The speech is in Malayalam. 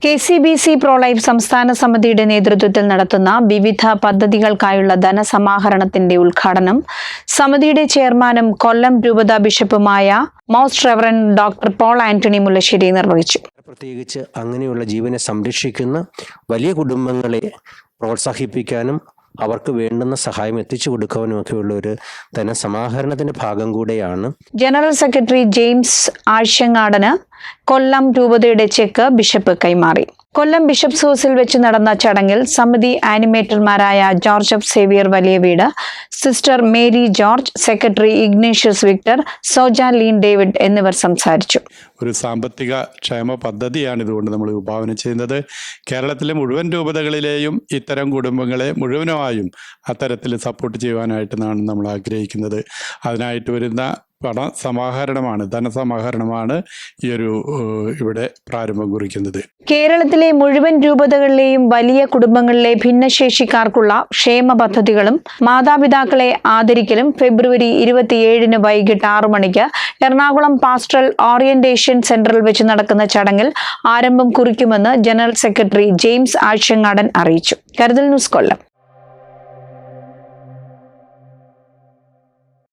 KCBC പ്രോലൈഫ് സംസ്ഥാന സമിതിയുടെ നേതൃത്വത്തിൽ നടത്തുന്ന വിവിധ പദ്ധതികൾക്കായുള്ള ധനസമാഹരണത്തിന്റെ ഉദ്ഘാടനം സമിതിയുടെ ചെയർമാനും കൊല്ലം രൂപതാ ബിഷപ്പുമായ most reverend doctor Paul Antony Mullassery നിർവഹിച്ചു. പ്രത്യേകിച്ച് അങ്ങനെയുള്ള ജീവനെ സംരക്ഷിക്കുന്ന വലിയ കുടുംബങ്ങളെ പ്രോത്സാഹിപ്പിക്കാനും അവർക്ക് വേണ്ടുന്ന സഹായം എത്തിച്ചു കൊടുക്കാനുമൊക്കെയുള്ള ഒരു ധനസമാഹരണത്തിന്റെ ഭാഗം കൂടെയാണ്. ജനറൽ സെക്രട്ടറി ജെയിംസ് ആഴ്ചങ്ങാടന് കൊല്ലം രൂപതയുടെ ചെക്ക് ബിഷപ്പ് കൈമാറി. കൊല്ലം ബിഷപ്സ് ഹൗസിൽ വെച്ച് നടന്ന ചടങ്ങിൽ സമിതി ആനിമേറ്റർമാരായ ജോർജ് എഫ് സേവിയർ വലിയ വീട്, sister Mary George, secretary Ignatius Victor, Soja lean David എന്നിവർ സംസാരിച്ചു. ഒരു സാമ്പത്തിക ക്ഷേമ പദ്ധതിയാണ് ഇതുകൊണ്ട് നമ്മൾ വിഭാവനം ചെയ്യുന്നത്. കേരളത്തിലെ മുഴുവൻ രൂപതകളിലെയും ഇത്തരം കുടുംബങ്ങളെ മുഴുവനുമായും അത്തരത്തിൽ സപ്പോർട്ട് ചെയ്യുവാനായിട്ടാണ് നമ്മൾ ആഗ്രഹിക്കുന്നത്. അതിനായിട്ട് വരുന്ന ധനസമാഹരണമാണ് ഈ ഒരു ഇവിടെ പ്രാരംഭം കുറിക്കുന്നത്. കേരളത്തിലെ മുഴുവൻ രൂപതകളിലെയും വലിയ കുടുംബങ്ങളിലെ ഭിന്നശേഷിക്കാർക്കുള്ള ക്ഷേമ പദ്ധതികളും മാതാപിതാക്കളെ ആദരിക്കലും ഫെബ്രുവരി 27 വൈകിട്ട് 6 മണിക്ക് എറണാകുളം പാസ്റ്ററൽ ഓറിയന്റേഷൻ സെന്ററിൽ വെച്ച് നടക്കുന്ന ചടങ്ങിൽ ആരംഭം കുറിക്കുമെന്ന് ജനറൽ സെക്രട്ടറി ജെയിംസ് ആഴ്ചങ്ങാടൻ അറിയിച്ചു. കരുതൽ ന്യൂസ് കൊല്ലം.